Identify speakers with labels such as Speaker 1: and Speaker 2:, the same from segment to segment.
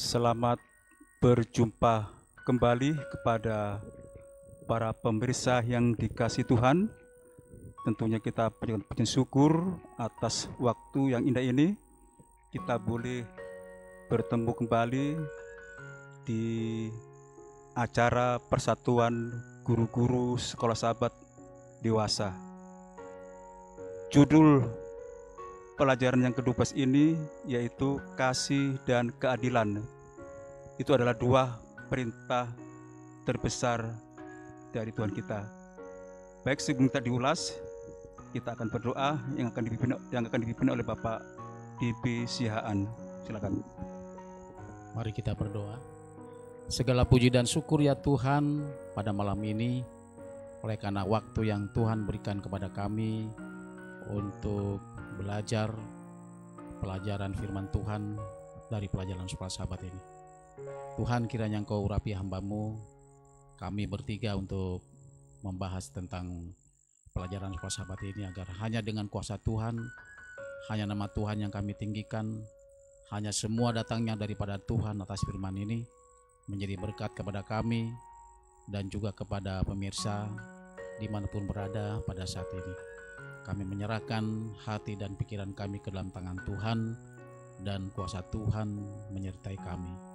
Speaker 1: Selamat berjumpa kembali kepada para pemirsa yang dikasihi Tuhan. Tentunya kita panjatkan syukur atas waktu yang indah ini. Kita boleh bertemu kembali di acara Persatuan Guru-Guru Sekolah Sahabat Dewasa. Judul pelajaran yang ke-12 ini yaitu kasih dan keadilan. Itu adalah dua perintah terbesar dari Tuhan kita. Baik, sebelum kita diulas, kita akan berdoa yang akan dipimpin oleh Bapak DP Sihaan. Silakan.
Speaker 2: Mari kita berdoa. Segala puji dan syukur ya Tuhan pada malam ini, oleh karena waktu yang Tuhan berikan kepada kami untuk belajar pelajaran firman Tuhan dari pelajaran sekolah sahabat ini. Tuhan, kiranya Engkau urapi hamba-Mu, kami bertiga untuk membahas tentang pelajaran sekolah sahabat ini, agar hanya dengan kuasa Tuhan, hanya nama Tuhan yang kami tinggikan, hanya semua datangnya daripada Tuhan atas firman ini menjadi berkat kepada kami dan juga kepada pemirsa dimanapun berada pada saat ini. Kami menyerahkan hati dan pikiran kami ke dalam tangan Tuhan, dan kuasa Tuhan menyertai kami.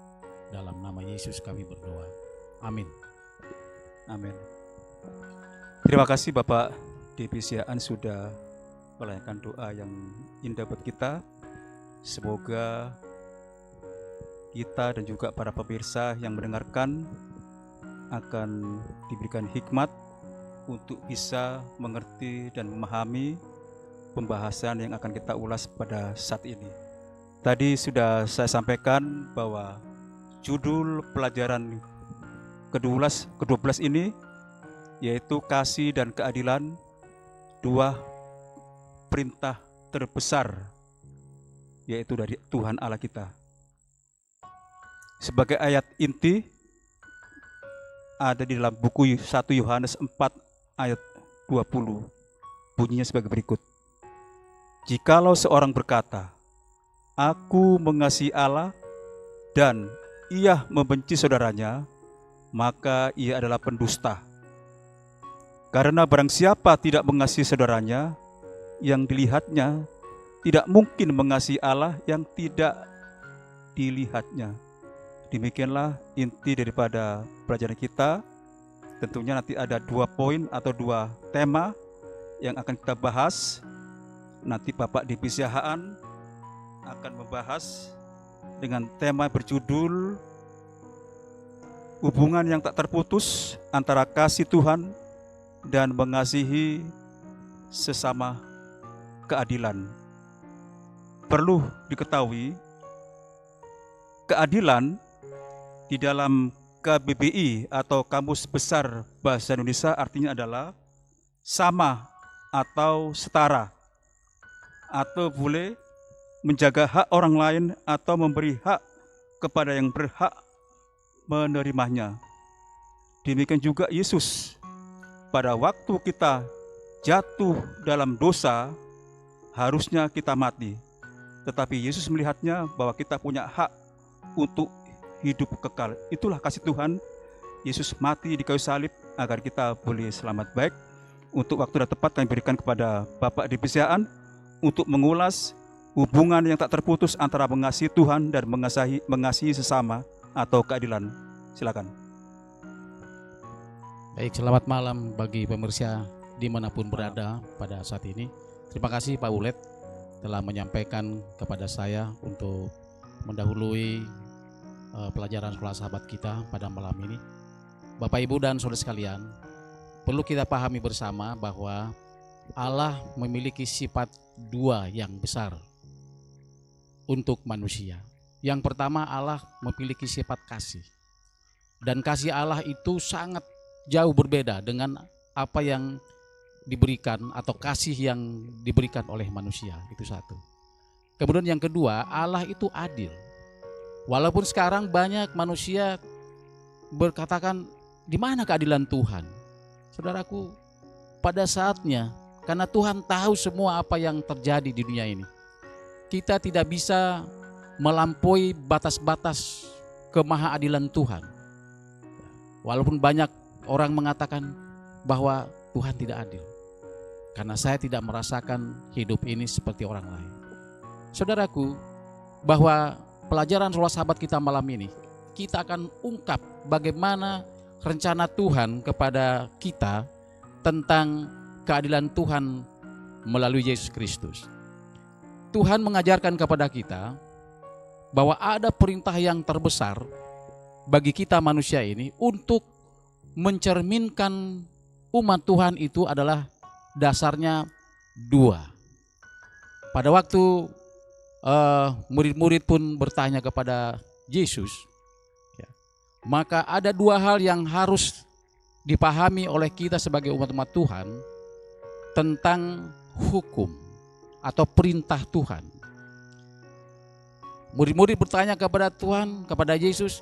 Speaker 2: Dalam nama Yesus kami berdoa. Amin.
Speaker 1: Amin. Terima kasih Bapak DP Sihaan sudah melayangkan doa yang indah buat kita. Semoga kita dan juga para pemirsa yang mendengarkan akan diberikan hikmat untuk bisa mengerti dan memahami pembahasan yang akan kita ulas pada saat ini. Tadi sudah saya sampaikan bahwa judul pelajaran ke-12 ini yaitu kasih dan keadilan, dua perintah terbesar yaitu dari Tuhan Allah kita. Sebagai ayat inti ada di dalam buku 1 Yohanes 4 ayat 20. Bunyinya sebagai berikut. Jikalau seorang berkata, aku mengasihi Allah dan ia membenci saudaranya, maka ia adalah pendusta. Karena barang siapa tidak mengasihi saudaranya yang dilihatnya, tidak mungkin mengasihi Allah yang tidak dilihatnya. Demikianlah inti daripada pelajaran kita. Tentunya nanti ada 2 poin atau 2 tema yang akan kita bahas. Nanti Bapak DP Sihaan akan membahas dengan tema berjudul hubungan yang tak terputus antara kasih Tuhan dan mengasihi sesama keadilan. Perlu diketahui, keadilan di dalam KBBI atau Kamus Besar Bahasa Indonesia artinya adalah sama atau setara, atau boleh menjaga hak orang lain atau memberi hak kepada yang berhak menerimanya. Demikian juga Yesus, pada waktu kita jatuh dalam dosa harusnya kita mati, tetapi Yesus melihatnya bahwa kita punya hak untuk hidup kekal. Itulah kasih Tuhan. Yesus mati di kayu salib agar kita boleh selamat. Baik, untuk waktu dan tepat kami berikan kepada Bapak DP Sihaan untuk mengulas hubungan yang tak terputus antara mengasihi Tuhan dan mengasihi sesama atau keadilan. Silakan.
Speaker 2: Baik, selamat malam bagi pemirsa dimanapun berada pada saat ini. Terima kasih Pak Ulet telah menyampaikan kepada saya untuk mendahului pelajaran sekolah sahabat kita pada malam ini. Bapak Ibu dan saudara sekalian, perlu kita pahami bersama bahwa Allah memiliki sifat 2 yang besar untuk manusia. Yang pertama, Allah memiliki sifat kasih. Dan kasih Allah itu sangat jauh berbeda dengan apa yang diberikan atau kasih yang diberikan oleh manusia. Itu satu. Kemudian yang kedua, Allah itu adil. Walaupun sekarang banyak manusia berkatakan, di mana keadilan Tuhan? Saudaraku, pada saatnya, karena Tuhan tahu semua apa yang terjadi di dunia ini, kita tidak bisa melampaui batas-batas kemahaadilan Tuhan. Walaupun banyak orang mengatakan bahwa Tuhan tidak adil, karena saya tidak merasakan hidup ini seperti orang lain. Saudaraku, bahwa pelajaran Roh Sahabat kita malam ini, kita akan ungkap bagaimana rencana Tuhan kepada kita tentang keadilan Tuhan melalui Yesus Kristus. Tuhan mengajarkan kepada kita bahwa ada perintah yang terbesar bagi kita manusia ini untuk mencerminkan umat Tuhan itu adalah dasarnya dua. Pada waktu murid-murid pun bertanya kepada Yesus, ya, maka ada dua hal yang harus dipahami oleh kita sebagai umat-umat Tuhan tentang hukum atau perintah Tuhan. Murid-murid bertanya kepada Tuhan, kepada Yesus,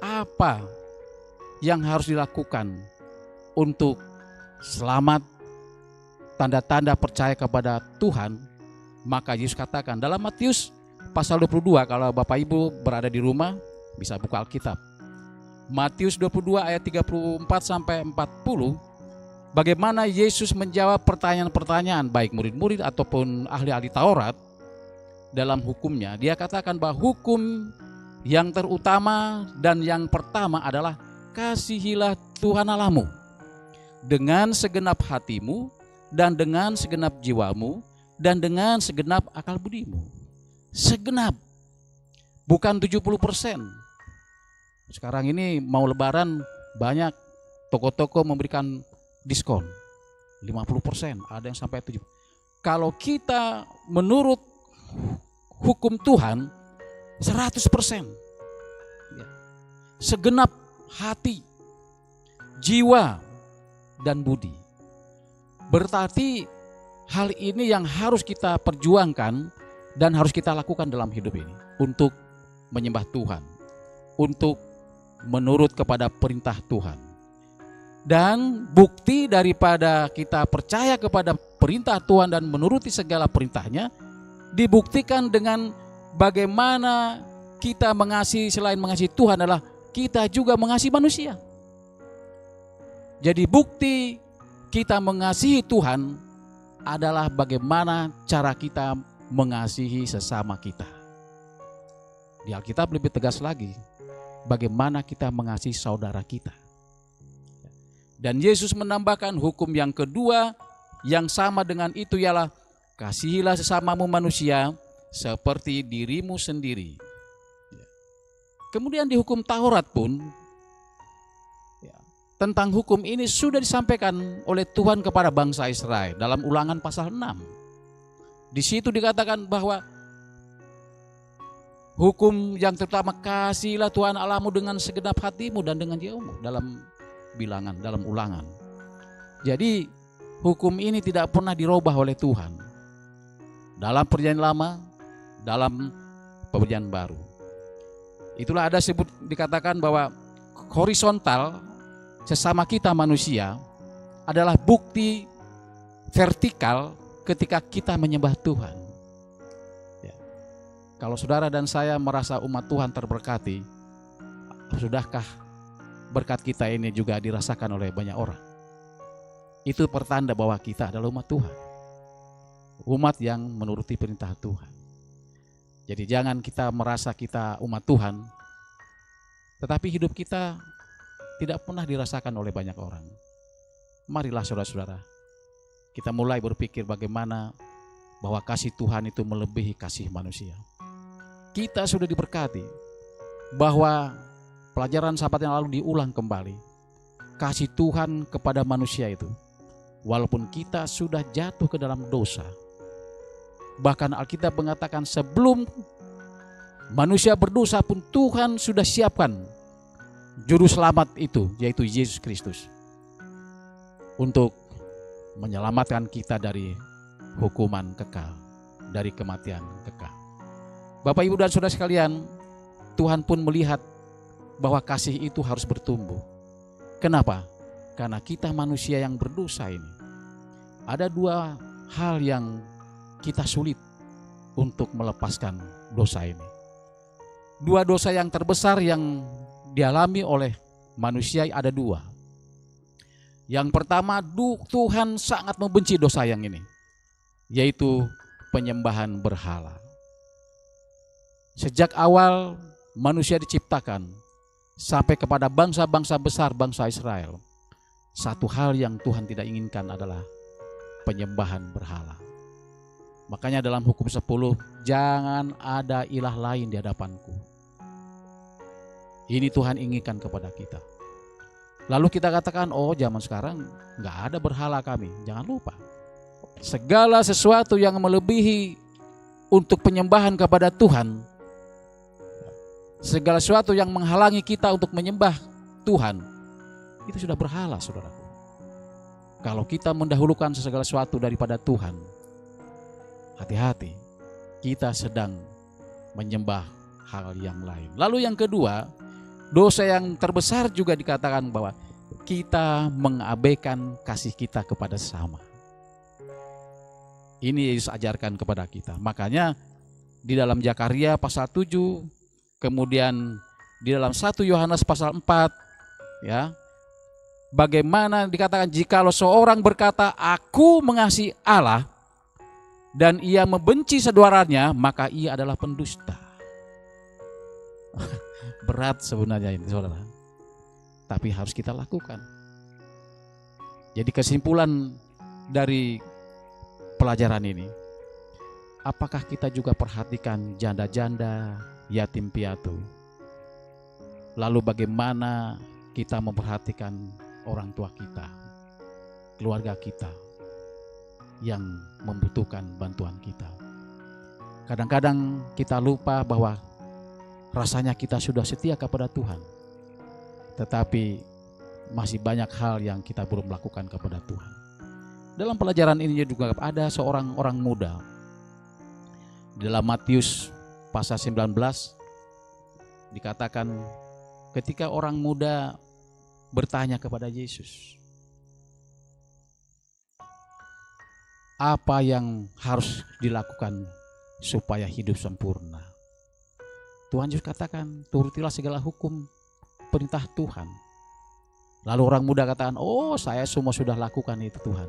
Speaker 2: apa yang harus dilakukan untuk selamat, tanda-tanda percaya kepada Tuhan. Maka Yesus katakan dalam Matius pasal 22, kalau Bapak Ibu berada di rumah bisa buka Alkitab. Matius 22 ayat 34 sampai 40, bagaimana Yesus menjawab pertanyaan-pertanyaan baik murid-murid ataupun ahli-ahli Taurat dalam hukumnya. Dia katakan bahwa hukum yang terutama dan yang pertama adalah kasihilah Tuhan Allahmu dengan segenap hatimu dan dengan segenap jiwamu dan dengan segenap akal budimu. Segenap, bukan 70%. Sekarang ini mau lebaran banyak toko-toko memberikan diskon 50%, ada yang sampai 70%. Kalau kita menurut hukum Tuhan 100%, segenap hati, jiwa, dan budi. Berarti hal ini yang harus kita perjuangkan dan harus kita lakukan dalam hidup ini untuk menyembah Tuhan, untuk menurut kepada perintah Tuhan. Dan bukti daripada kita percaya kepada perintah Tuhan dan menuruti segala perintahnya dibuktikan dengan bagaimana kita mengasihi, selain mengasihi Tuhan adalah kita juga mengasihi manusia. Jadi bukti kita mengasihi Tuhan adalah bagaimana cara kita mengasihi sesama kita. Di Alkitab lebih tegas lagi, bagaimana kita mengasihi saudara kita. Dan Yesus menambahkan hukum yang kedua yang sama dengan itu ialah kasihilah sesamamu manusia seperti dirimu sendiri. Kemudian di hukum Taurat pun tentang hukum ini sudah disampaikan oleh Tuhan kepada bangsa Israel dalam Ulangan pasal 6. Di situ dikatakan bahwa hukum yang terutama kasihilah Tuhan Allahmu dengan segenap hatimu dan dengan jiwamu dalam Bilangan, dalam Ulangan. Jadi hukum ini tidak pernah dirubah oleh Tuhan dalam Perjanjian Lama, dalam Perjanjian Baru. Itulah ada sebut dikatakan bahwa horizontal sesama kita manusia adalah bukti vertikal ketika kita menyembah Tuhan. Ya. Kalau saudara dan saya merasa umat Tuhan terberkati, sudahkah berkat kita ini juga dirasakan oleh banyak orang? Itu pertanda bahwa kita adalah umat Tuhan, umat yang menuruti perintah Tuhan. Jadi jangan kita merasa kita umat Tuhan, tetapi hidup kita tidak pernah dirasakan oleh banyak orang. Marilah saudara-saudara, kita mulai berpikir bagaimana bahwa kasih Tuhan itu melebihi kasih manusia. Kita sudah diberkati bahwa pelajaran sahabat yang lalu diulang kembali. Kasih Tuhan kepada manusia itu, walaupun kita sudah jatuh ke dalam dosa. Bahkan Alkitab mengatakan sebelum manusia berdosa pun Tuhan sudah siapkan juru selamat itu, yaitu Yesus Kristus, untuk menyelamatkan kita dari hukuman kekal, dari kematian kekal. Bapak, Ibu, dan saudara sekalian, Tuhan pun melihat bahwa kasih itu harus bertumbuh. Kenapa? Karena kita manusia yang berdosa ini, ada dua hal yang kita sulit untuk melepaskan dosa ini. Dua dosa yang terbesar yang dialami oleh manusia ada dua. Yang pertama, Tuhan sangat membenci dosa yang ini, yaitu penyembahan berhala. Sejak awal manusia diciptakan sampai kepada bangsa-bangsa besar, bangsa Israel, satu hal yang Tuhan tidak inginkan adalah penyembahan berhala. Makanya dalam hukum 10, jangan ada ilah lain di hadapanku. Ini Tuhan inginkan kepada kita. Lalu kita katakan, oh zaman sekarang nggak ada berhala kami. Jangan lupa, segala sesuatu yang melebihi untuk penyembahan kepada Tuhan, segala sesuatu yang menghalangi kita untuk menyembah Tuhan, itu sudah berhala, saudaraku. Kalau kita mendahulukan segala sesuatu daripada Tuhan, hati-hati, kita sedang menyembah hal yang lain. Lalu yang kedua, dosa yang terbesar juga dikatakan bahwa kita mengabaikan kasih kita kepada sesama. Ini Yesus ajarkan kepada kita. Makanya di dalam Zakaria pasal 7, kemudian di dalam 1 Yohanes pasal 4, ya, bagaimana dikatakan jikalau seorang berkata aku mengasihi Allah dan ia membenci saudaranya, maka ia adalah pendusta. Berat sebenarnya ini, saudara, tapi harus kita lakukan. Jadi kesimpulan dari pelajaran ini, apakah kita juga perhatikan janda-janda, yatim piatu? Lalu bagaimana kita memperhatikan orang tua kita, keluarga kita yang membutuhkan bantuan kita? Kadang-kadang kita lupa bahwa rasanya kita sudah setia kepada Tuhan, tetapi masih banyak hal yang kita belum lakukan kepada Tuhan. Dalam pelajaran ini juga ada seorang orang muda. Dalam Matius pasal 19 dikatakan ketika orang muda bertanya kepada Yesus, apa yang harus dilakukan supaya hidup sempurna? Tuhan Yesus katakan, turutilah segala hukum perintah Tuhan. Lalu orang muda katakan, oh saya semua sudah lakukan itu Tuhan.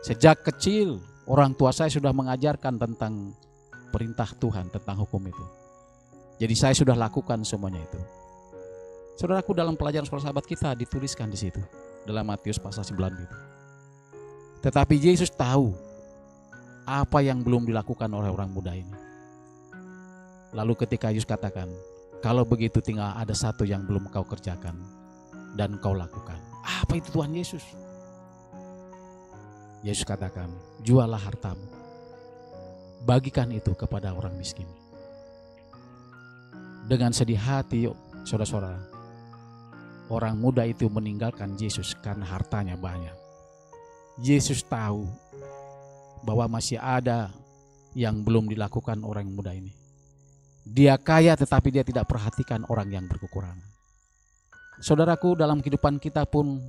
Speaker 2: Sejak kecil orang tua saya sudah mengajarkan tentang perintah Tuhan, tentang hukum itu. Jadi saya sudah lakukan semuanya itu. Saudaraku, dalam pelajaran sekolah sahabat kita dituliskan di situ dalam Matius pasal 9 itu. Tetapi Yesus tahu apa yang belum dilakukan oleh orang muda ini. Lalu ketika Yesus katakan, kalau begitu tinggal ada satu yang belum kau kerjakan dan kau lakukan. Apa itu Tuhan Yesus? Yesus katakan, jualah hartamu, bagikan itu kepada orang miskin. Dengan sedih hati, saudara-saudara, orang muda itu meninggalkan Yesus karena hartanya banyak. Yesus tahu bahwa masih ada yang belum dilakukan orang muda ini. Dia kaya tetapi dia tidak perhatikan orang yang berkekurangan. Saudaraku, dalam kehidupan kita pun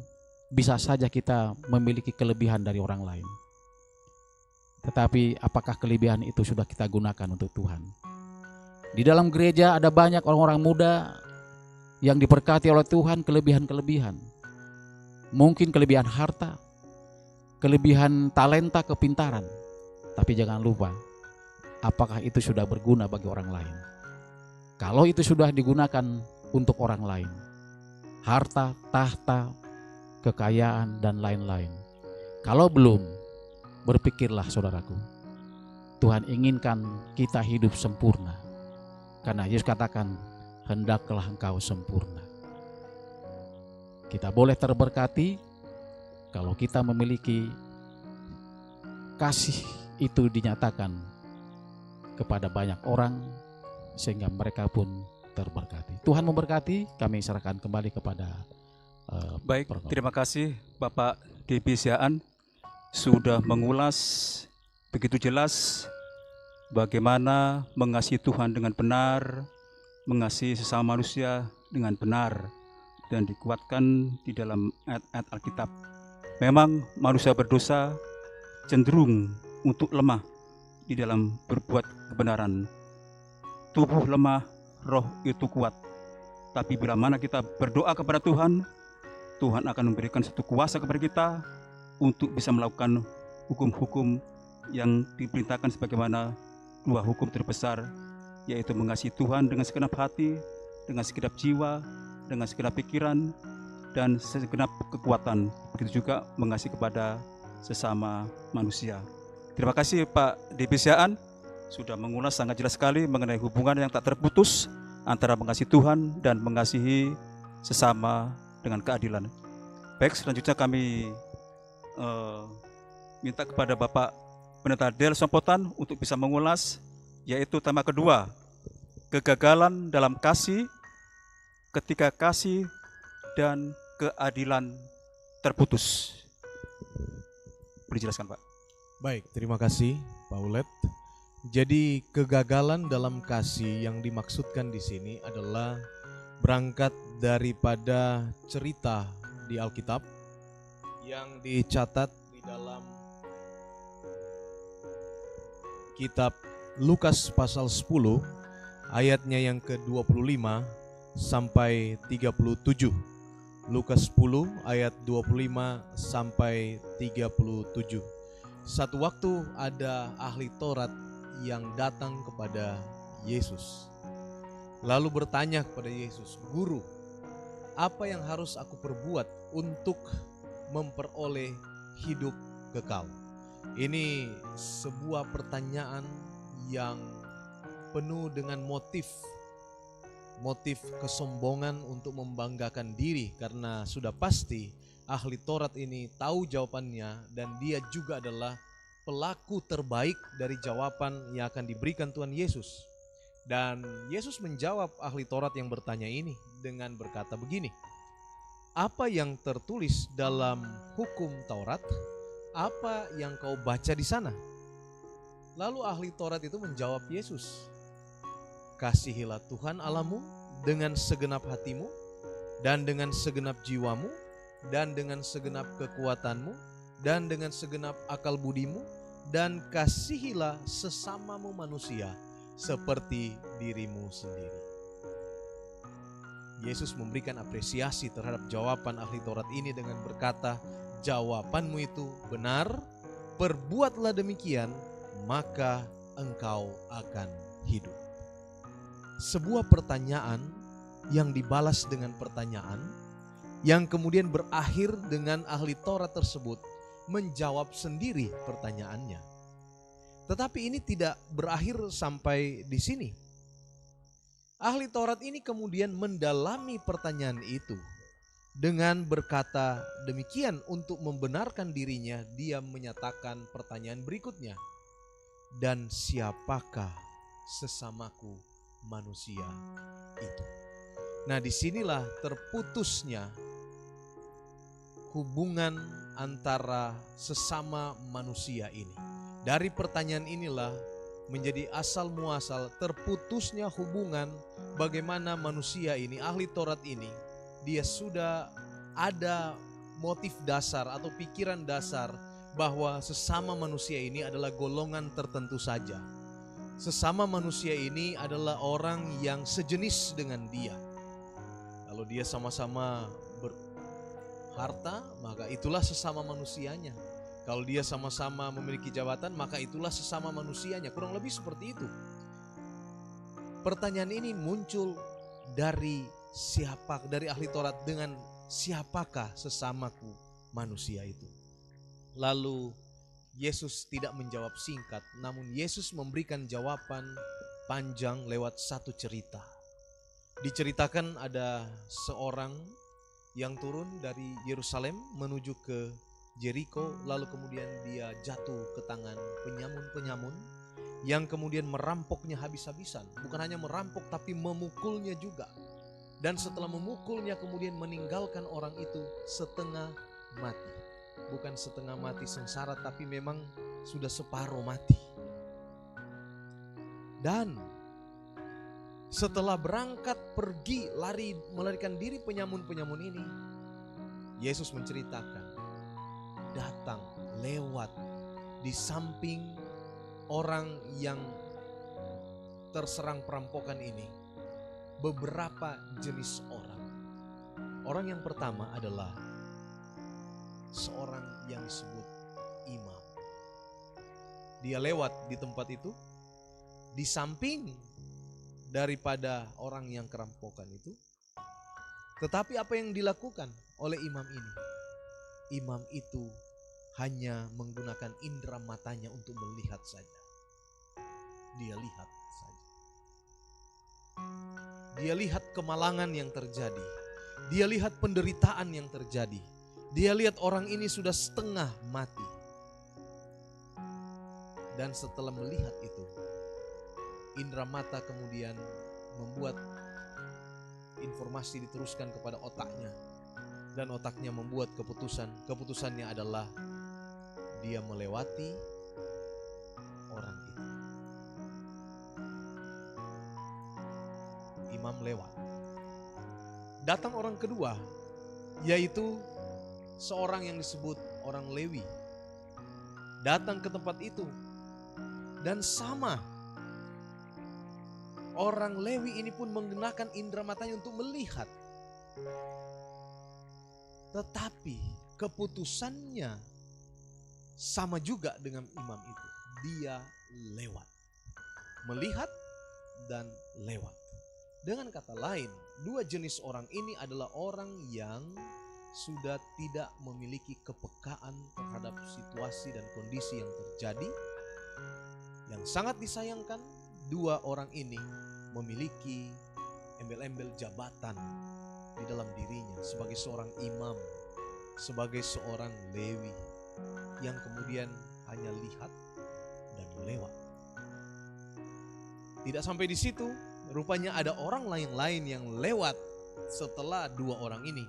Speaker 2: bisa saja kita memiliki kelebihan dari orang lain. Tetapi apakah kelebihan itu sudah kita gunakan untuk Tuhan? Di dalam gereja ada banyak orang-orang muda yang diberkati oleh Tuhan kelebihan-kelebihan. Mungkin kelebihan harta, kelebihan talenta, kepintaran. Tapi jangan lupa, apakah itu sudah berguna bagi orang lain? Kalau itu sudah digunakan untuk orang lain, harta, tahta, kekayaan, dan lain-lain. Kalau belum, berpikirlah saudaraku, Tuhan inginkan kita hidup sempurna. Karena Yesus katakan, hendaklah engkau sempurna. Kita boleh terberkati kalau kita memiliki kasih itu dinyatakan kepada banyak orang sehingga mereka pun terberkati. Tuhan memberkati, kami serahkan kembali kepada
Speaker 1: Baik, terima kasih Bapak D.B. Siaan sudah mengulas begitu jelas bagaimana mengasihi Tuhan dengan benar, mengasihi sesama manusia dengan benar, dan dikuatkan di dalam ayat-ayat Alkitab. Memang manusia berdosa cenderung untuk lemah di dalam berbuat kebenaran. Tubuh lemah, roh itu kuat. Tapi bila mana kita berdoa kepada Tuhan, Tuhan akan memberikan satu kuasa kepada kita untuk bisa melakukan hukum-hukum yang diperintahkan sebagaimana dua hukum terbesar, yaitu mengasihi Tuhan dengan segenap hati, dengan segenap jiwa, dengan segenap pikiran, dan segenap kekuatan. Begitu juga mengasihi kepada sesama manusia. Terima kasih Pak Debisiaan sudah mengulas sangat jelas sekali mengenai hubungan yang tak terputus antara mengasihi Tuhan dan mengasihi sesama dengan keadilan. Baik, selanjutnya kami minta kepada Bapak Pendeta Del Sompotan untuk bisa mengulas, yaitu tema kedua, kegagalan dalam kasih ketika kasih dan keadilan terputus. Boleh dijelaskan, Pak?
Speaker 3: Baik, terima kasih Pak Ulet. Jadi kegagalan dalam kasih yang dimaksudkan di sini adalah berangkat daripada cerita di Alkitab yang dicatat di dalam kitab Lukas pasal 10 ayatnya yang ke-25 sampai 37. Lukas 10 ayat 25 sampai 37. Satu waktu ada ahli Taurat yang datang kepada Yesus, lalu bertanya kepada Yesus, "Guru, apa yang harus aku perbuat untuk memperoleh hidup kekal?" Ini sebuah pertanyaan yang penuh dengan motif kesombongan untuk membanggakan diri, karena sudah pasti ahli Taurat ini tahu jawabannya dan dia juga adalah pelaku terbaik dari jawaban yang akan diberikan Tuhan Yesus. Dan Yesus menjawab ahli Taurat yang bertanya ini dengan berkata begini, "Apa yang tertulis dalam hukum Taurat? Apa yang kau baca di sana?" Lalu ahli Taurat itu menjawab Yesus, "Kasihilah Tuhan Allahmu dengan segenap hatimu, dan dengan segenap jiwamu, dan dengan segenap kekuatanmu, dan dengan segenap akal budimu, dan kasihilah sesamamu manusia seperti dirimu sendiri." Yesus memberikan apresiasi terhadap jawaban ahli Taurat ini dengan berkata, "Jawabanmu itu benar, perbuatlah demikian, maka engkau akan hidup." Sebuah pertanyaan yang dibalas dengan pertanyaan, yang kemudian berakhir dengan ahli Taurat tersebut menjawab sendiri pertanyaannya. Tetapi ini tidak berakhir sampai di sini. Ahli Taurat ini kemudian mendalami pertanyaan itu dengan berkata demikian untuk membenarkan dirinya. Dia menyatakan pertanyaan berikutnya, "Dan siapakah sesamaku manusia itu?" Nah, disinilah terputusnya hubungan antara sesama manusia ini. Dari pertanyaan inilah menjadi asal muasal terputusnya hubungan, bagaimana manusia ini, ahli Taurat ini, dia sudah ada motif dasar atau pikiran dasar bahwa sesama manusia ini adalah golongan tertentu saja. Sesama manusia ini adalah orang yang sejenis dengan dia. Kalau dia sama-sama berharta, maka itulah sesama manusianya. Kalau dia sama-sama memiliki jabatan, maka itulah sesama manusianya. Kurang lebih seperti itu. Pertanyaan ini muncul dari ahli Taurat dengan siapakah sesamaku manusia itu. Lalu Yesus tidak menjawab singkat, namun Yesus memberikan jawaban panjang lewat satu cerita. Diceritakan ada seorang yang turun dari Yerusalem menuju ke Jericho, lalu kemudian dia jatuh ke tangan penyamun-penyamun yang kemudian merampoknya habis-habisan. Bukan hanya merampok, tapi memukulnya juga. Dan setelah memukulnya kemudian meninggalkan orang itu setengah mati. Bukan setengah mati sengsara, tapi memang sudah separuh mati. Dan setelah berangkat pergi melarikan diri penyamun-penyamun ini, Yesus menceritakan, datang lewat di samping orang yang terserang perampokan ini. beberapa jenis orang. Orang yang pertama adalah seorang yang disebut imam. Dia lewat di tempat itu, di samping daripada orang yang kerampokan itu. Tetapi apa yang dilakukan oleh imam ini? Imam itu hanya menggunakan indera matanya untuk melihat saja. Dia lihat saja. Dia lihat kemalangan yang terjadi. Dia lihat penderitaan yang terjadi. Dia lihat orang ini sudah setengah mati. Dan setelah melihat itu, indera mata kemudian membuat informasi diteruskan kepada otaknya. Dan otaknya membuat keputusan. Keputusannya adalah dia melewati orang itu. Imam lewat. Datang orang kedua, yaitu seorang yang disebut orang Lewi. Datang ke tempat itu. Dan sama, orang Lewi ini pun menggunakan indera matanya untuk melihat. Tetapi keputusannya sama juga dengan imam itu. Dia lewat. Melihat dan lewat. Dengan kata lain, dua jenis orang ini adalah orang yang sudah tidak memiliki kepekaan terhadap situasi dan kondisi yang terjadi. Yang sangat disayangkan, dua orang ini memiliki embel-embel jabatan di dalam dirinya sebagai seorang imam, sebagai seorang Lewi yang kemudian hanya lihat dan lewat. Tidak sampai di situ, rupanya ada orang lain yang lewat setelah dua orang ini.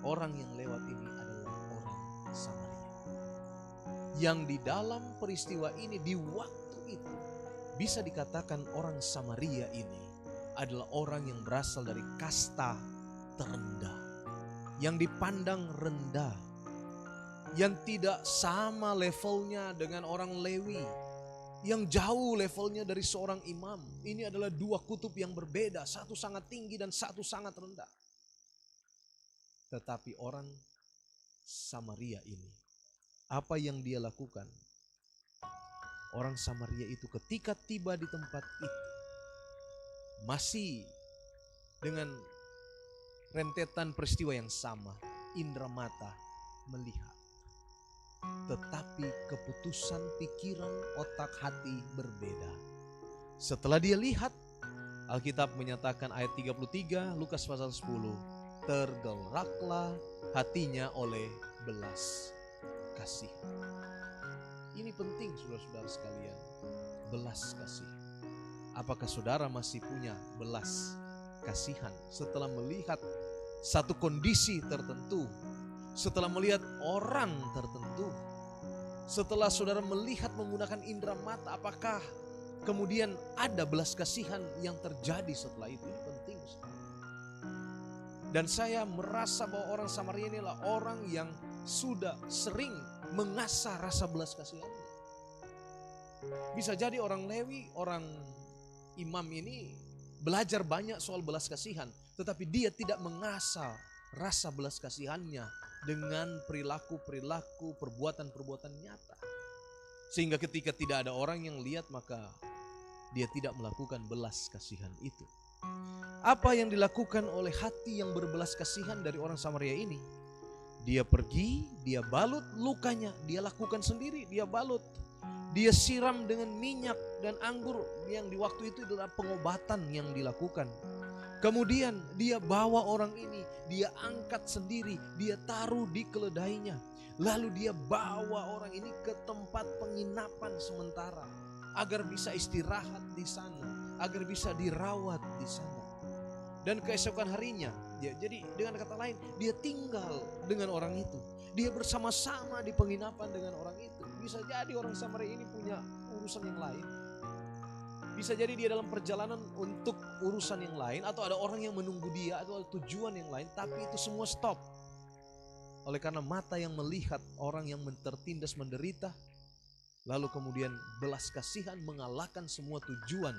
Speaker 3: Orang yang lewat ini adalah orang Samaria. Yang di dalam peristiwa ini di waktu itu bisa dikatakan orang Samaria ini adalah orang yang berasal dari kasta terendah, yang dipandang rendah, yang tidak sama levelnya dengan orang Lewi, yang jauh levelnya dari seorang imam. Ini adalah dua kutub yang berbeda, satu sangat tinggi dan satu sangat rendah. Tetapi orang Samaria ini, apa yang dia lakukan? Orang Samaria itu ketika tiba di tempat itu, masih dengan rentetan peristiwa yang sama, indera mata melihat. Tetapi keputusan pikiran, otak, hati berbeda. Setelah dia lihat, Alkitab menyatakan ayat 33, Lukas pasal 10, tergeraklah hatinya oleh belas kasih. Ini penting saudara-saudara sekalian, belas kasih. Apakah saudara masih punya belas kasihan setelah melihat satu kondisi tertentu, setelah melihat orang tertentu, setelah saudara melihat menggunakan indera mata, apakah kemudian ada belas kasihan yang terjadi setelah itu? Ini penting. Dan saya merasa bahwa orang Samaria ini adalah orang yang sudah sering mengasah rasa belas kasihannya. Bisa jadi orang Lewi, orang imam ini belajar banyak soal belas kasihan, tetapi dia tidak mengasah rasa belas kasihannya dengan perilaku-perilaku, perbuatan-perbuatan nyata. Sehingga ketika tidak ada orang yang lihat, maka dia tidak melakukan belas kasihan itu. Apa yang dilakukan oleh hati yang berbelas kasihan dari orang Samaria ini? Dia pergi, dia balut lukanya, dia lakukan sendiri, dia balut. Dia siram dengan minyak dan anggur yang di waktu itu adalah pengobatan yang dilakukan. Kemudian dia bawa orang ini, dia angkat sendiri, dia taruh di keledainya. Lalu dia bawa orang ini ke tempat penginapan sementara agar bisa istirahat di sana, agar bisa dirawat di sana. Dan keesokan harinya, jadi dengan kata lain, dia tinggal dengan orang itu. Dia bersama-sama di penginapan dengan orang itu. Bisa jadi orang Samaria ini punya urusan yang lain. Bisa jadi dia dalam perjalanan untuk urusan yang lain, atau ada orang yang menunggu dia, atau ada tujuan yang lain, tapi itu semua stop. Oleh karena mata yang melihat orang yang tertindas menderita, lalu kemudian belas kasihan mengalahkan semua tujuan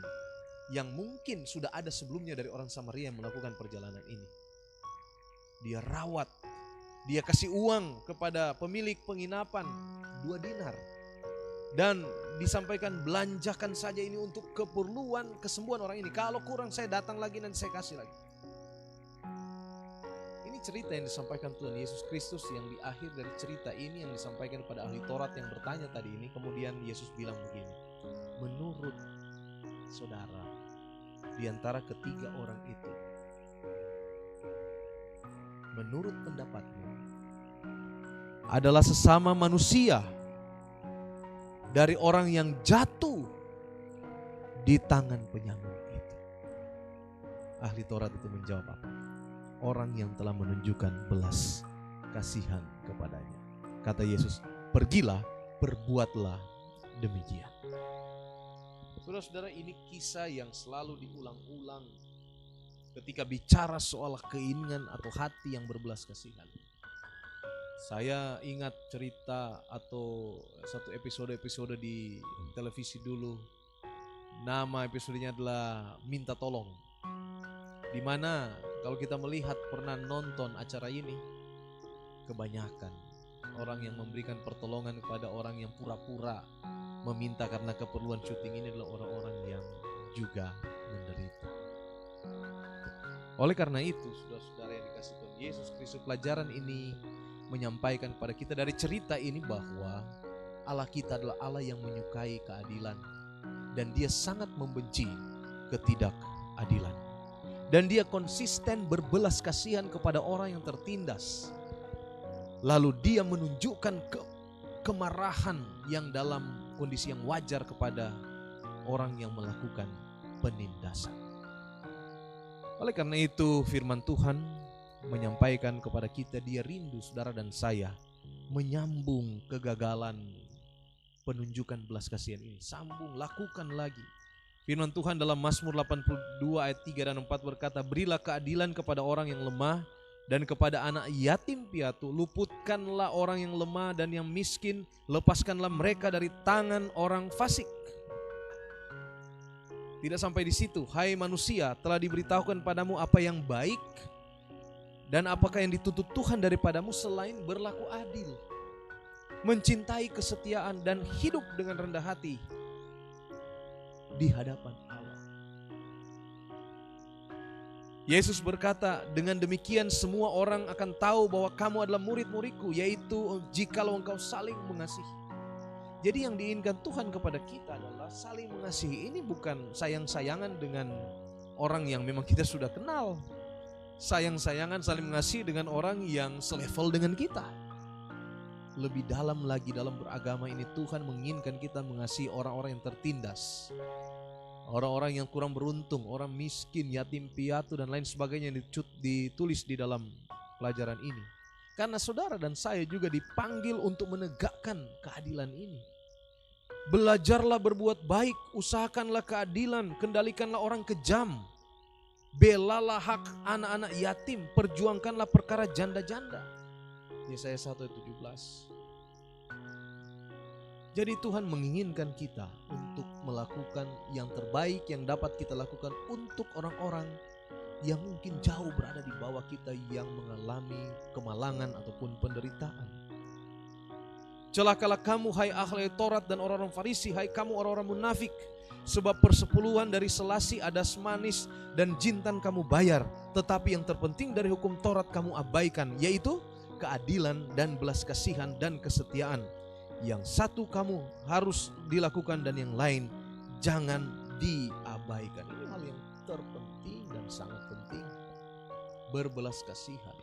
Speaker 3: yang mungkin sudah ada sebelumnya dari orang Samaria yang melakukan perjalanan ini. Dia rawat, dia kasih uang kepada pemilik penginapan 2 dinar. Dan disampaikan belanjakan saja ini untuk keperluan kesembuhan orang ini. Kalau kurang saya datang lagi nanti saya kasih lagi. Ini cerita yang disampaikan Tuhan Yesus Kristus yang di akhir dari cerita ini yang disampaikan pada ahli Taurat yang bertanya tadi ini. Kemudian Yesus bilang begini, menurut saudara di antara ketiga orang itu, menurut pendapatmu adalah sesama manusia dari orang yang jatuh di tangan penyamun itu. Ahli Taurat itu menjawab apa? Orang yang telah menunjukkan belas kasihan kepadanya. Kata Yesus, pergilah, perbuatlah demikian. Saudara-saudara, ini kisah yang selalu diulang-ulang ketika bicara soal keinginan atau hati yang berbelas kasihan. Saya ingat cerita atau satu episode di televisi dulu. Nama episodenya adalah Minta Tolong. Di mana kalau kita melihat pernah nonton acara ini, kebanyakan orang yang memberikan pertolongan kepada orang yang pura-pura meminta karena keperluan syuting ini adalah orang-orang yang juga menderita. Oleh karena itu, saudara-saudara yang dikasih Tuhan Yesus Kristus, pelajaran ini menyampaikan kepada kita dari cerita ini bahwa Allah kita adalah Allah yang menyukai keadilan dan Dia sangat membenci ketidakadilan. Dan Dia konsisten berbelas kasihan kepada orang yang tertindas. Lalu Dia menunjukkan kemarahan yang dalam kondisi yang wajar kepada orang yang melakukan penindasan. Oleh karena itu firman Tuhan menyampaikan kepada kita, Dia rindu saudara dan saya menyambung kegagalan penunjukan belas kasihan ini. Sambung, lakukan lagi. Firman Tuhan dalam Mazmur 82 ayat 3 dan 4 berkata, berilah keadilan kepada orang yang lemah dan kepada anak yatim piatu, luputkanlah orang yang lemah dan yang miskin, lepaskanlah mereka dari tangan orang fasik. Tidak sampai di situ, hai manusia, telah diberitahukan padamu apa yang baik dan apakah yang dituntut Tuhan daripadamu selain berlaku adil, mencintai kesetiaan dan hidup dengan rendah hati di hadapan Allah. Yesus berkata, dengan demikian semua orang akan tahu bahwa kamu adalah murid-muridku, yaitu jikalau engkau saling mengasihi. Jadi yang diinginkan Tuhan kepada kita adalah saling mengasihi. Ini bukan sayang-sayangan dengan orang yang memang kita sudah kenal. Sayang-sayangan, saling mengasihi dengan orang yang selevel dengan kita. Lebih dalam lagi dalam beragama ini, Tuhan menginginkan kita mengasihi orang-orang yang tertindas, orang-orang yang kurang beruntung, orang miskin, yatim piatu dan lain sebagainya yang ditulis di dalam pelajaran ini. Karena saudara dan saya juga dipanggil untuk menegakkan keadilan ini. Belajarlah berbuat baik, usahakanlah keadilan, kendalikanlah orang kejam, belalah hak anak-anak yatim, perjuangkanlah perkara janda-janda. Yesaya 1:17. Jadi Tuhan menginginkan kita untuk melakukan yang terbaik yang dapat kita lakukan untuk orang-orang yang mungkin jauh berada di bawah kita, yang mengalami kemalangan ataupun penderitaan. Celakalah kamu hai ahli Taurat dan orang-orang Farisi, hai kamu orang-orang munafik, sebab persepuluhan dari selasi, adas manis dan jintan kamu bayar, tetapi yang terpenting dari hukum Taurat kamu abaikan, yaitu keadilan dan belas kasihan dan kesetiaan. Yang satu kamu harus dilakukan dan yang lain jangan diabaikan. Ini hal yang terpenting dan sangat penting. Berbelas kasihan.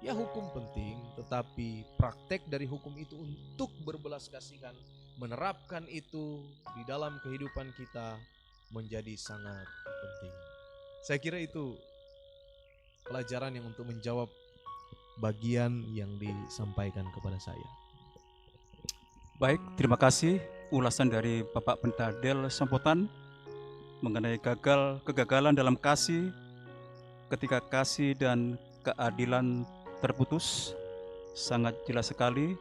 Speaker 3: Ya, hukum penting, tetapi praktek dari hukum itu untuk berbelas kasihan, menerapkan itu di dalam kehidupan kita menjadi sangat penting. Saya kira itu pelajaran yang untuk menjawab bagian yang disampaikan kepada saya.
Speaker 1: Baik, terima kasih ulasan dari Bapak Pentadel Sempotan mengenai kegagalan dalam kasih ketika kasih dan keadilan terputus. Sangat jelas sekali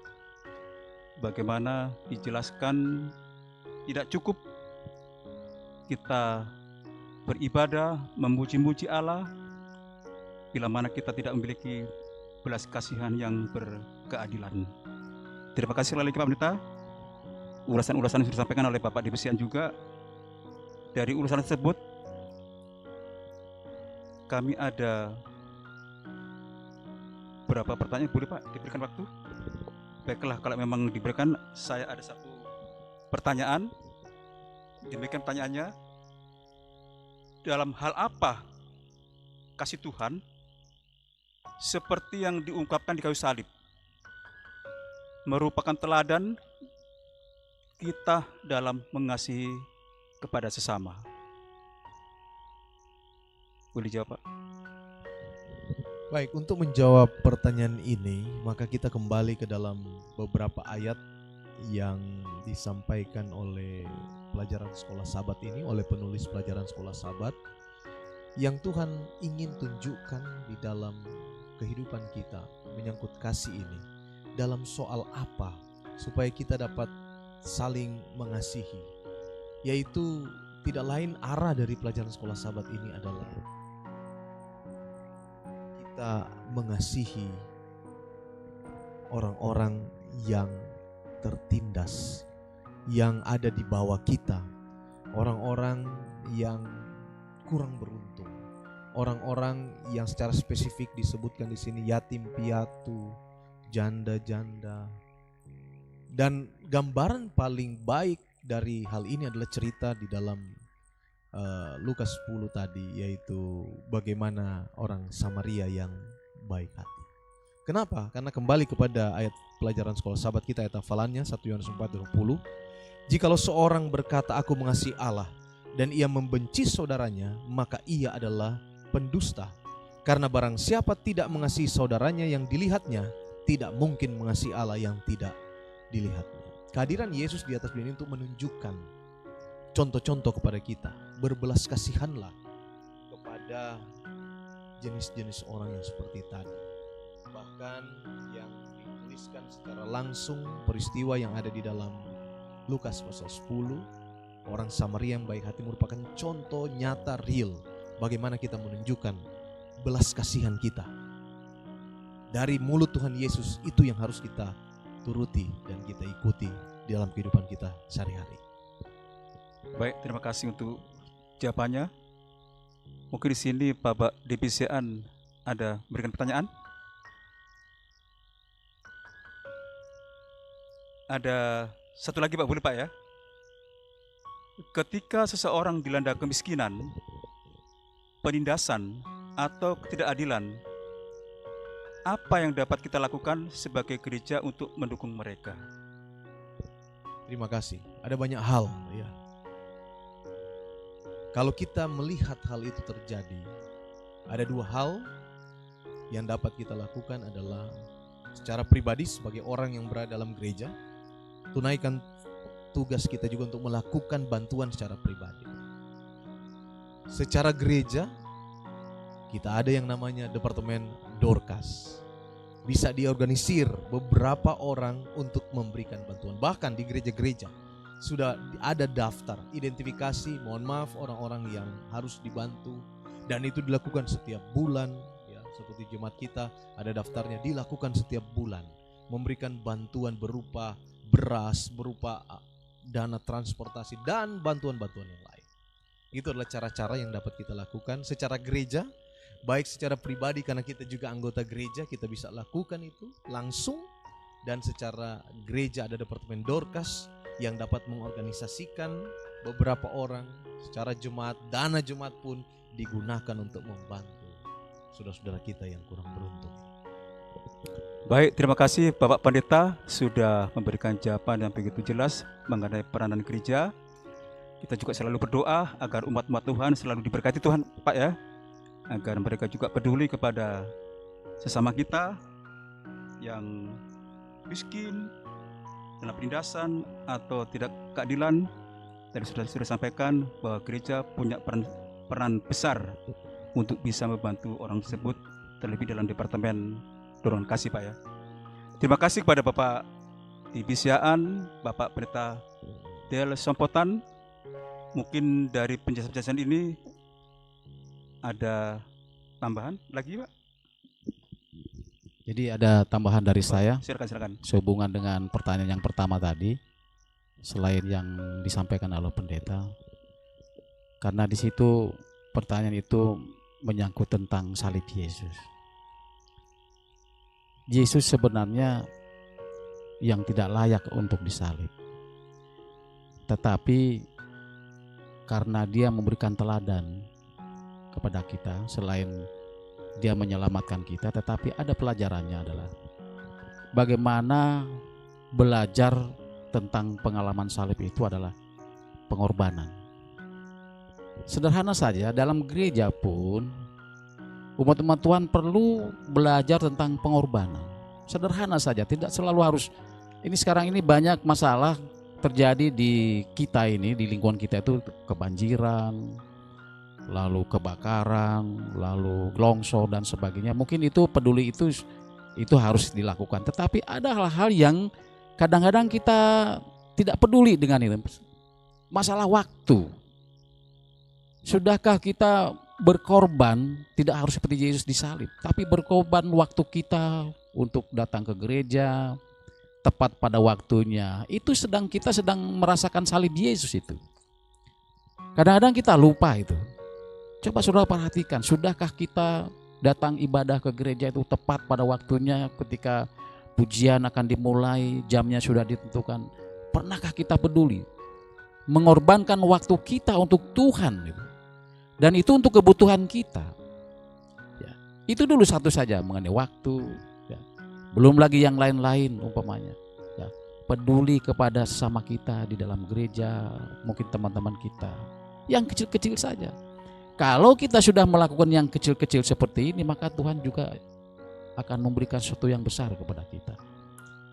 Speaker 1: bagaimana dijelaskan tidak cukup kita beribadah, memuji-muji Allah, bila mana kita tidak memiliki belas kasihan yang berkeadilan. Terima kasih sekali lagi Pak Pendeta. Ulasan-ulasan yang sudah disampaikan oleh Bapak Dipesian juga. Dari ulasan tersebut, kami ada berapa pertanyaan, boleh Pak diberikan waktu? Baiklah, kalau memang diberikan, saya ada satu pertanyaan. Demikian pertanyaannya, dalam hal apa kasih Tuhan seperti yang diungkapkan di kayu salib merupakan teladan kita dalam mengasihi kepada sesama? Boleh jawab Pak?
Speaker 3: Baik, untuk menjawab pertanyaan ini, maka kita kembali ke dalam beberapa ayat yang disampaikan oleh pelajaran sekolah Sabat ini, oleh penulis pelajaran sekolah Sabat, yang Tuhan ingin tunjukkan di dalam kehidupan kita menyangkut kasih ini. Dalam soal apa supaya kita dapat saling mengasihi, yaitu tidak lain arah dari pelajaran sekolah Sabat ini adalah kita mengasihi orang-orang yang tertindas, yang ada di bawah kita, orang-orang yang kurang beruntung, orang-orang yang secara spesifik disebutkan di sini yatim piatu, janda-janda. Dan gambaran paling baik dari hal ini adalah cerita di dalam Lukas 10 tadi, yaitu bagaimana orang Samaria yang baik hati. Kenapa? Karena kembali kepada ayat pelajaran sekolah Sabat kita, ayat hafalannya 1 Yohanes 4:20. Jikalau seorang berkata aku mengasihi Allah dan ia membenci saudaranya, maka ia adalah pendusta. Karena barang siapa tidak mengasihi saudaranya yang dilihatnya, tidak mungkin mengasihi Allah yang tidak dilihatnya. Kehadiran Yesus di atas dunia ini untuk menunjukkan contoh-contoh kepada kita. Berbelas kasihanlah kepada jenis-jenis orang yang seperti tadi. Bahkan yang dituliskan secara langsung peristiwa yang ada di dalam Lukas pasal 10, orang Samaria yang baik hati merupakan contoh nyata real bagaimana kita menunjukkan belas kasihan kita. Dari mulut Tuhan Yesus, itu yang harus kita turuti dan kita ikuti dalam kehidupan kita sehari-hari.
Speaker 1: Baik, terima kasih untuk jawabannya. Mungkin di sini Bapak Dipesian ada berikan pertanyaan? Ada satu lagi Pak, boleh Pak ya? Ketika seseorang dilanda kemiskinan, penindasan, atau ketidakadilan, apa yang dapat kita lakukan sebagai gereja untuk mendukung mereka?
Speaker 3: Terima kasih. Ada banyak hal ya. Kalau kita melihat hal itu terjadi, ada dua hal yang dapat kita lakukan adalah secara pribadi sebagai orang yang berada dalam gereja, tunaikan tugas kita juga untuk melakukan bantuan secara pribadi. Secara gereja, kita ada yang namanya Departemen Dorcas. Bisa diorganisir beberapa orang untuk memberikan bantuan. Bahkan di gereja-gereja sudah ada daftar identifikasi, mohon maaf, orang-orang yang harus dibantu, dan itu dilakukan setiap bulan ya. Seperti jemaat kita ada daftarnya, dilakukan setiap bulan, memberikan bantuan berupa beras, berupa dana transportasi dan bantuan-bantuan yang lain. Itu adalah cara-cara yang dapat kita lakukan secara gereja, baik secara pribadi karena kita juga anggota gereja, kita bisa lakukan itu langsung, dan secara gereja ada Departemen Dorcas yang dapat mengorganisasikan beberapa orang secara jemaat. Dana jemaat pun digunakan untuk membantu saudara-saudara kita yang kurang beruntung.
Speaker 1: Baik, terima kasih Bapak Pendeta sudah memberikan jawaban yang begitu jelas mengenai peranan gereja. Kita juga selalu berdoa agar umat-umat Tuhan selalu diberkati Tuhan Pak ya, agar mereka juga peduli kepada sesama kita yang miskin, dalam penindasan atau tidak keadilan. Tadi sudah sampaikan bahwa gereja punya peran besar untuk bisa membantu orang tersebut, terlebih dalam Departemen Dorongan Kasih Pak ya. Terima kasih kepada Bapak Dipesian, Bapak Pendeta Del Sompotan. Mungkin dari penjelasan-penjelasan ini ada tambahan lagi, Pak?
Speaker 2: Jadi ada tambahan dari saya
Speaker 1: Silakan.
Speaker 2: sehubungan dengan pertanyaan yang pertama tadi, selain yang disampaikan oleh pendeta, karena di situ pertanyaan itu menyangkut tentang salib Yesus. Yesus sebenarnya yang tidak layak untuk disalib, tetapi karena dia memberikan teladan kepada kita, selain dia menyelamatkan kita, tetapi ada pelajarannya adalah bagaimana belajar tentang pengalaman salib itu adalah pengorbanan. Sederhana saja, dalam gereja pun umat-umat Tuhan perlu belajar tentang pengorbanan. Sederhana saja, tidak selalu harus. Ini sekarang ini banyak masalah terjadi di kita ini, di lingkungan kita itu kebanjiran, lalu kebakaran, lalu longsor dan sebagainya. Mungkin itu peduli itu harus dilakukan. Tetapi ada hal-hal yang kadang-kadang kita tidak peduli dengan itu. Masalah waktu. Sudahkah kita berkorban, tidak harus seperti Yesus disalib, tapi berkorban waktu kita untuk datang ke gereja tepat pada waktunya. Itu kita sedang merasakan salib Yesus itu. Kadang-kadang kita lupa itu. Coba saudara perhatikan, sudahkah kita datang ibadah ke gereja itu tepat pada waktunya ketika pujian akan dimulai, jamnya sudah ditentukan. Pernahkah kita peduli mengorbankan waktu kita untuk Tuhan gitu? Dan itu untuk kebutuhan kita ya. Itu dulu satu saja mengenai waktu ya. Belum lagi yang lain-lain umpamanya ya. Peduli kepada sesama kita di dalam gereja, mungkin teman-teman kita yang kecil-kecil saja. Kalau kita sudah melakukan yang kecil-kecil seperti ini, maka Tuhan juga akan memberikan sesuatu yang besar kepada kita.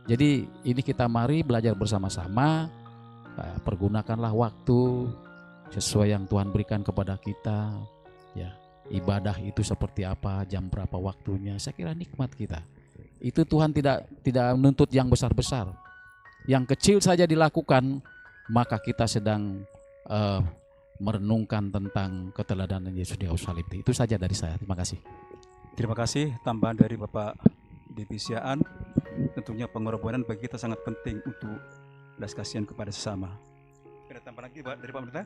Speaker 2: Jadi ini kita mari belajar bersama-sama, pergunakanlah waktu sesuai yang Tuhan berikan kepada kita. Ya, ibadah itu seperti apa, jam berapa waktunya, saya kira nikmat kita. Itu Tuhan tidak menuntut yang besar-besar. Yang kecil saja dilakukan, maka kita sedang merenungkan tentang keteladanan Yesus di kayu salib. Itu saja dari saya. Terima kasih.
Speaker 1: Terima kasih tambahan dari Bapak Divisiaan. Tentunya pengorbanan bagi kita sangat penting untuk belas kasihan kepada sesama. Ada tambahan lagi dari Pak Pendeta?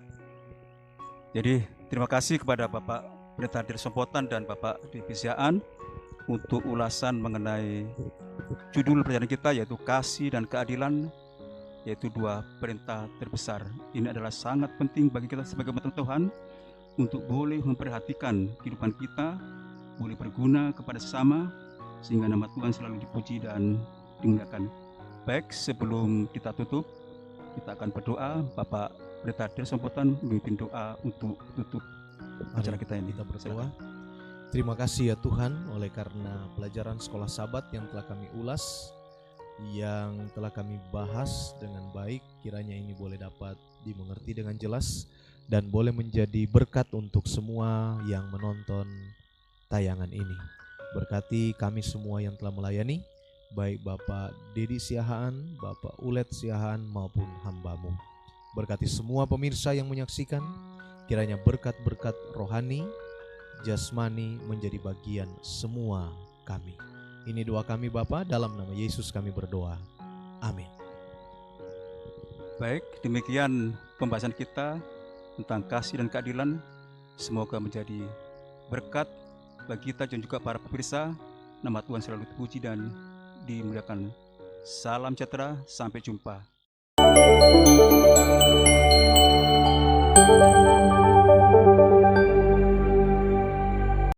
Speaker 1: Jadi terima kasih kepada Bapak Pendeta Dirsompotan dan Bapak Divisiaan untuk ulasan mengenai judul pelajaran kita, yaitu kasih dan keadilan, yaitu dua perintah terbesar. Ini adalah sangat penting bagi kita sebagai umat Tuhan untuk boleh memperhatikan kehidupan kita, boleh berguna kepada sesama, sehingga nama Tuhan selalu dipuji dan dimuliakan. Baik, sebelum kita tutup, kita akan berdoa. Bapak Pendeta Dirsompotan memimpin doa untuk tutup acara kita ini.
Speaker 3: Kita berdoa. Terima kasih ya Tuhan, oleh karena pelajaran sekolah Sabat yang telah kami ulas, yang telah kami bahas dengan baik, kiranya ini boleh dapat dimengerti dengan jelas dan boleh menjadi berkat untuk semua yang menonton tayangan ini. Berkati kami semua yang telah melayani, baik Bapak Dedi Siahaan, Bapak Ulet Siahaan maupun hamba-Mu. Berkati semua pemirsa yang menyaksikan, kiranya berkat-berkat rohani, jasmani menjadi bagian semua kami. Ini doa kami Bapa, dalam nama Yesus kami berdoa. Amin.
Speaker 1: Baik, demikian pembahasan kita tentang kasih dan keadilan. Semoga menjadi berkat bagi kita dan juga para pemirsa. Nama Tuhan selalu dipuji dan dimuliakan. Salam sejahtera, sampai jumpa.